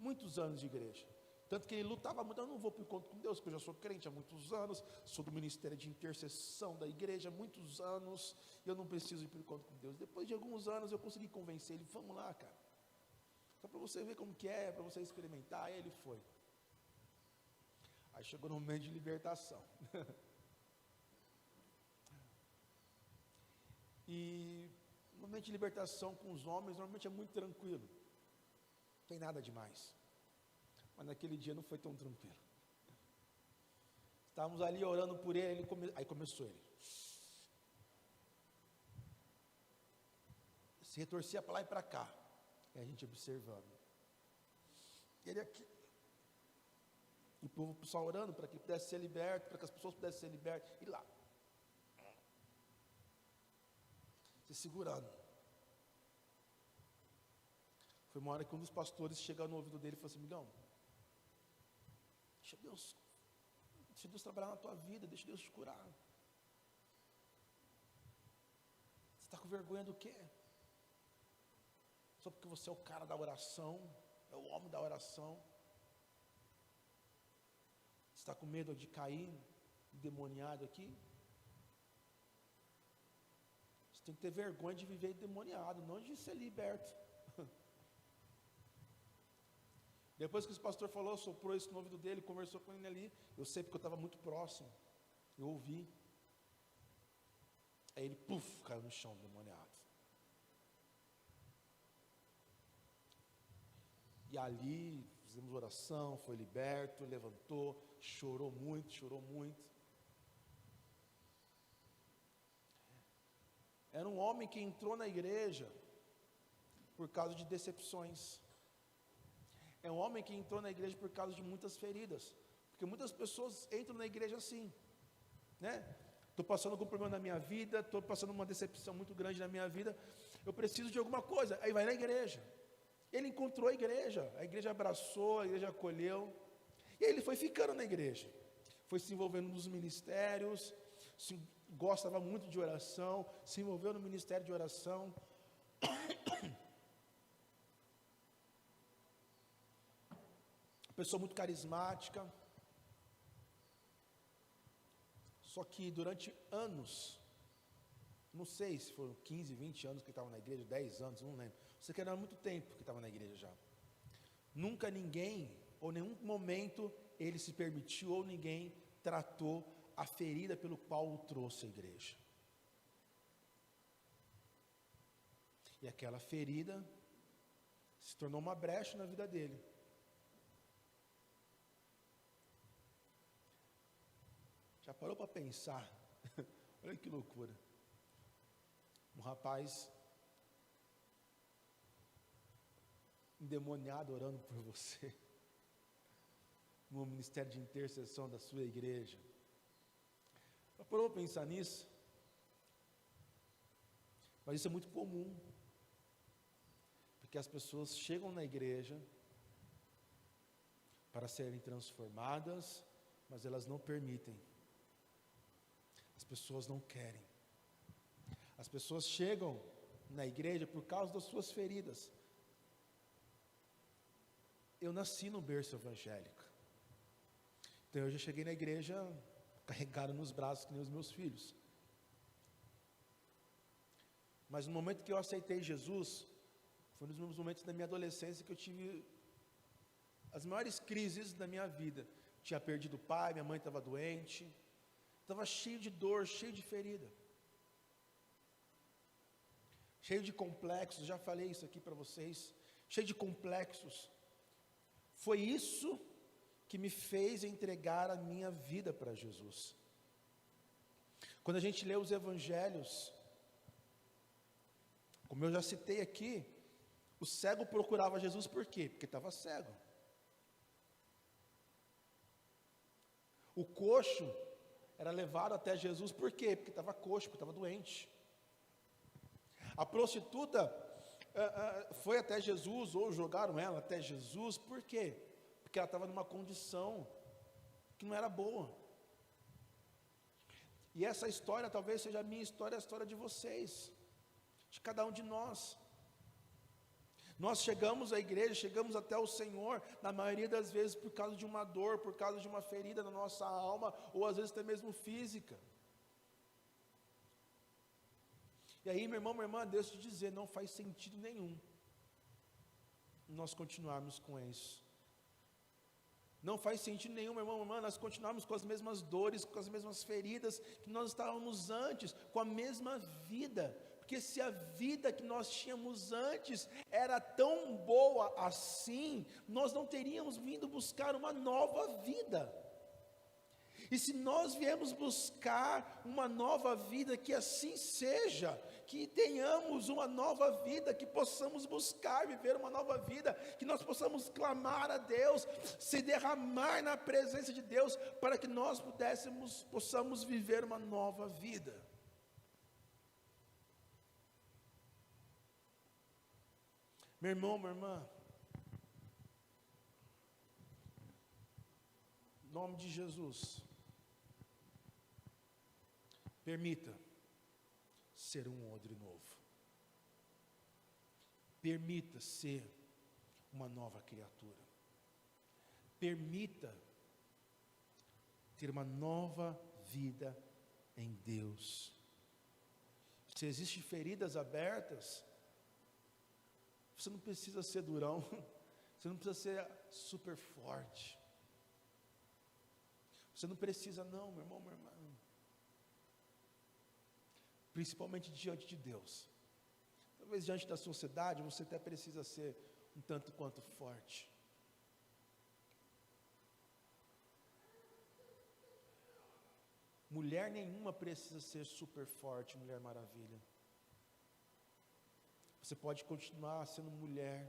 muitos anos de igreja, tanto que ele lutava muito. Eu não vou para o encontro com Deus, porque eu já sou crente há muitos anos, sou do ministério de intercessão da igreja há muitos anos, e eu não preciso ir para o encontro com Deus. Depois de alguns anos eu consegui convencer ele, vamos lá, cara, só para você ver como que é, para você experimentar. Aí ele foi. Aí chegou no momento de libertação. E o momento de libertação com os homens normalmente é muito tranquilo, não tem nada demais. Mas naquele dia não foi tão tranquilo. Estávamos ali orando por ele, aí começou ele. Se retorcia para lá e para cá. E a gente observando. Ele aqui. E o povo só orando para que ele pudesse ser liberto, para que as pessoas pudessem ser libertas. E lá. Se segurando. Foi uma hora que um dos pastores chega no ouvido dele e falou assim: amigão, deixa Deus trabalhar na tua vida, deixa Deus te curar. Você está com vergonha do quê? Só porque você é o cara da oração, é o homem da oração. Você está com medo de cair endemoniado aqui? Você tem que ter vergonha de viver endemoniado, não de ser liberto. Depois que esse pastor falou, soprou isso no ouvido dele, conversou com ele ali, eu sei porque eu estava muito próximo, eu ouvi. Aí ele, caiu no chão, demoniado. E ali, fizemos oração, foi liberto, levantou, chorou muito, Era um homem que entrou na igreja por causa de decepções. É um homem que entrou na igreja por causa de muitas feridas. Porque muitas pessoas entram na igreja assim, né? Estou passando algum problema na minha vida, estou passando uma decepção muito grande na minha vida, eu preciso de alguma coisa, aí vai na igreja. Ele encontrou a igreja abraçou, a igreja acolheu, e aí ele foi ficando na igreja, foi se envolvendo nos ministérios, gostava muito de oração, se envolveu no ministério de oração. Pessoa muito carismática. Só que durante anos, não sei se foram 15, 20 anos que ele estava na igreja, 10 anos, não lembro. Sei que era muito tempo que estava na igreja já. Nunca ninguém, ou nenhum momento, ele se permitiu, ou ninguém tratou a ferida pelo qual o trouxe à igreja. E aquela ferida se tornou uma brecha na vida dele. Já parou para pensar? Olha que loucura. Um rapaz endemoniado orando por você, no ministério de intercessão da sua igreja. Já parou para pensar nisso? Mas isso é muito comum, porque as pessoas chegam na igreja para serem transformadas, mas elas não permitem. As pessoas não querem. As pessoas chegam na igreja por causa das suas feridas. Eu nasci no berço evangélico, então eu já cheguei na igreja carregado nos braços que nem os meus filhos. Mas no momento que eu aceitei Jesus, foi um dos momentos da minha adolescência que eu tive as maiores crises da minha vida. Tinha perdido o pai, minha mãe estava doente, estava cheio de dor, cheio de ferida, cheio de complexos. Já falei isso aqui para vocês, cheio de complexos. Foi isso que me fez entregar a minha vida para Jesus. Quando a gente lê os evangelhos, como eu já citei aqui, o cego procurava Jesus por quê? Porque estava cego. O coxo era levado até Jesus por quê? Porque estava coxo, porque estava doente. A prostituta foi até Jesus, ou jogaram ela até Jesus, por quê? Porque ela estava numa condição que não era boa. E essa história talvez seja a minha história, a história de vocês, de cada um de nós. Nós chegamos à igreja, chegamos até o Senhor, na maioria das vezes por causa de uma dor, por causa de uma ferida na nossa alma, ou às vezes até mesmo física. E aí, meu irmão, minha irmã, Deus te dizer, não faz sentido nenhum nós continuarmos com isso. Não faz sentido nenhum, meu irmão, minha irmã, nós continuarmos com as mesmas dores, com as mesmas feridas que nós estávamos antes, com a mesma vida. Porque se a vida que nós tínhamos antes era tão boa assim, nós não teríamos vindo buscar uma nova vida. E se nós viemos buscar uma nova vida, que assim seja, que tenhamos uma nova vida, que possamos buscar viver uma nova vida, que nós possamos clamar a Deus, se derramar na presença de Deus, para que nós possamos viver uma nova vida. Meu irmão, minha irmã, em nome de Jesus, permita ser um odre novo. Permita ser uma nova criatura. Permita ter uma nova vida em Deus. Se existem feridas abertas, você não precisa ser durão, você não precisa ser super forte. Você não precisa não, meu irmão, minha irmã. Principalmente diante de Deus. Talvez diante da sociedade você até precisa ser um tanto quanto forte. Mulher nenhuma precisa ser super forte, Mulher Maravilha. Você pode continuar sendo mulher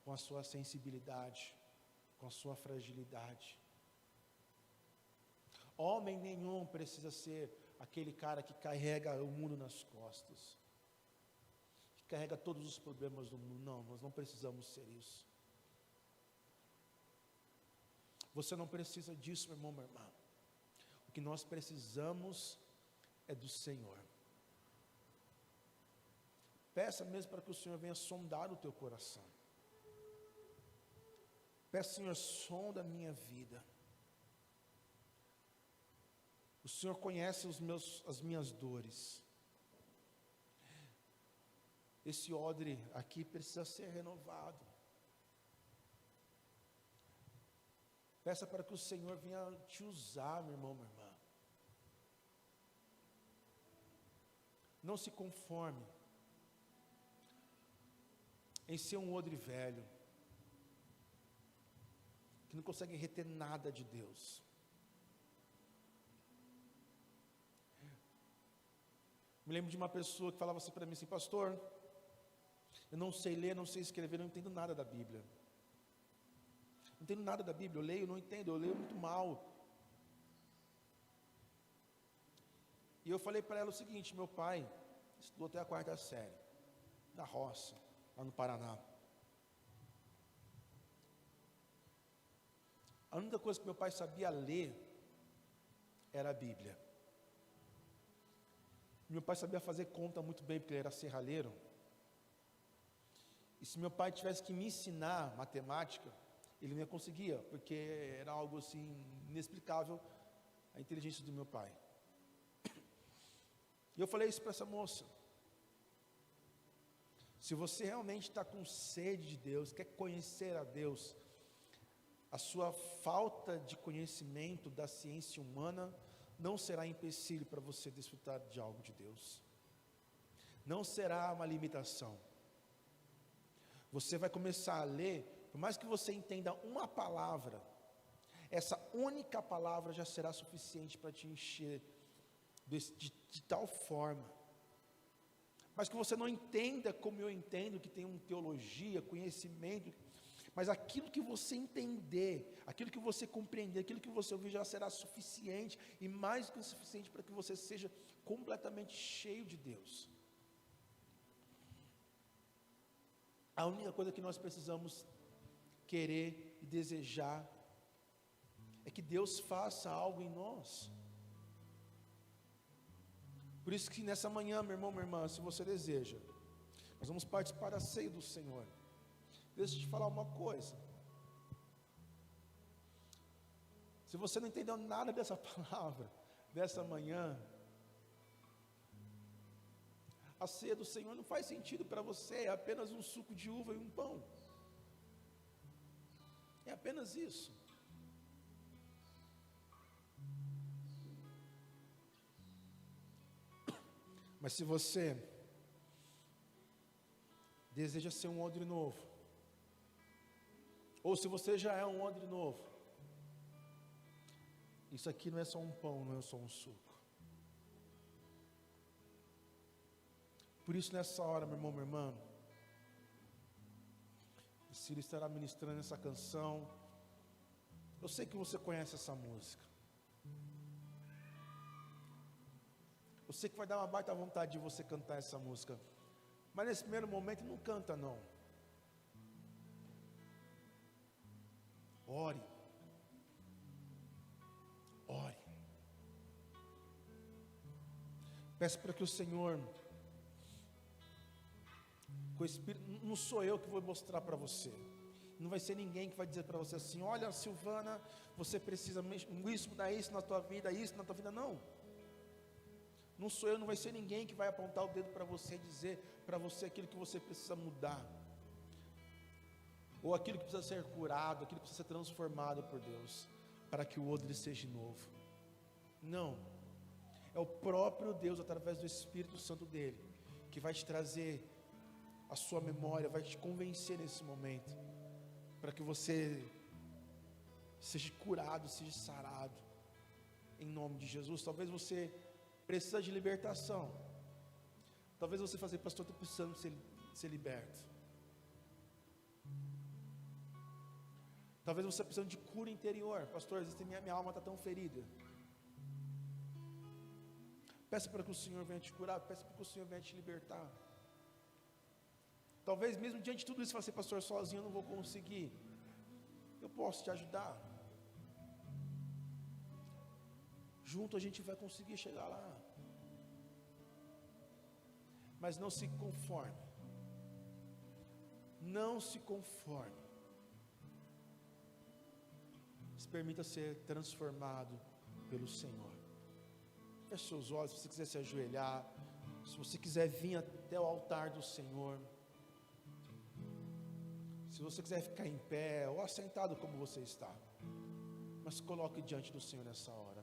com a sua sensibilidade, com a sua fragilidade. Homem nenhum precisa ser aquele cara que carrega o mundo nas costas, que carrega todos os problemas do mundo. Não, nós não precisamos ser isso. Você não precisa disso, meu irmão, minha irmã. O que nós precisamos é do Senhor. Peça mesmo para que o Senhor venha sondar o teu coração. Peça, Senhor, sonda a minha vida. O Senhor conhece as minhas dores. Esse odre aqui precisa ser renovado. Peça para que o Senhor venha te usar, meu irmão, minha irmã. Não se conforme em ser um odre velho, que não consegue reter nada de Deus. Me lembro de uma pessoa que falava assim para mim assim: pastor, eu não sei ler, não sei escrever, não entendo nada da Bíblia. Não entendo nada da Bíblia, eu leio, não entendo, eu leio muito mal. E eu falei para ela o seguinte: meu pai estudou até a 4ª série, na roça, lá no Paraná. A única coisa que meu pai sabia ler era a Bíblia. Meu pai sabia fazer conta muito bem, porque ele era serralheiro. E se meu pai tivesse que me ensinar matemática, ele não ia conseguir, porque era algo assim inexplicável a inteligência do meu pai. E eu falei isso para essa moça: se você realmente está com sede de Deus, quer conhecer a Deus, a sua falta de conhecimento da ciência humana não será empecilho para você desfrutar de algo de Deus. Não será uma limitação. Você vai começar a ler, por mais que você entenda uma palavra, essa única palavra já será suficiente para te encher de tal forma. Mas que você não entenda como eu entendo, que tem uma teologia, conhecimento, mas aquilo que você entender, aquilo que você compreender, aquilo que você ouvir já será suficiente, e mais do que o suficiente para que você seja completamente cheio de Deus. A única coisa que nós precisamos querer e desejar é que Deus faça algo em nós. Por isso que nessa manhã, meu irmão, minha irmã, se você deseja, nós vamos participar da ceia do Senhor. Deixa eu te falar uma coisa. Se você não entendeu nada dessa palavra, dessa manhã, a ceia do Senhor não faz sentido para você, é apenas um suco de uva e um pão. É apenas isso. Mas se você deseja ser um odre novo, ou se você já é um odre novo, isso aqui não é só um pão, não é só um suco. Por isso nessa hora, meu irmão, minha irmã, o Ciro estará ministrando essa canção. Eu sei que você conhece essa música. Eu sei que vai dar uma baita vontade de você cantar essa música. Mas nesse primeiro momento não canta não. Ore. Ore. Peça para que o Senhor, com o Espírito, não sou eu que vou mostrar para você. Não vai ser ninguém que vai dizer para você assim: olha, Silvana, você precisa isso, mudar isso na tua vida, isso na tua vida. Não. Não sou eu, não vai ser ninguém que vai apontar o dedo para você e dizer para você aquilo que você precisa mudar, ou aquilo que precisa ser curado, aquilo que precisa ser transformado por Deus, para que o odre seja novo. Não, é o próprio Deus, através do Espírito Santo dele, que vai te trazer a sua memória, vai te convencer nesse momento, para que você seja curado, seja sarado, em nome de Jesus. Talvez você precisa de libertação. Talvez você fale: pastor, estou precisando ser liberto. Talvez você esteja precisando de cura interior. Pastor, minha alma está tão ferida. Peça para que o Senhor venha te curar. Peça para que o Senhor venha te libertar. Talvez mesmo diante de tudo isso, você fale assim: pastor, sozinho eu não vou conseguir. Eu posso te ajudar. Junto a gente vai conseguir chegar lá. Mas não se conforme. Não se conforme. Se permita ser transformado pelo Senhor. Feche seus olhos. Se você quiser se ajoelhar, se você quiser vir até o altar do Senhor, se você quiser ficar em pé ou assentado como você está, mas coloque diante do Senhor nessa hora.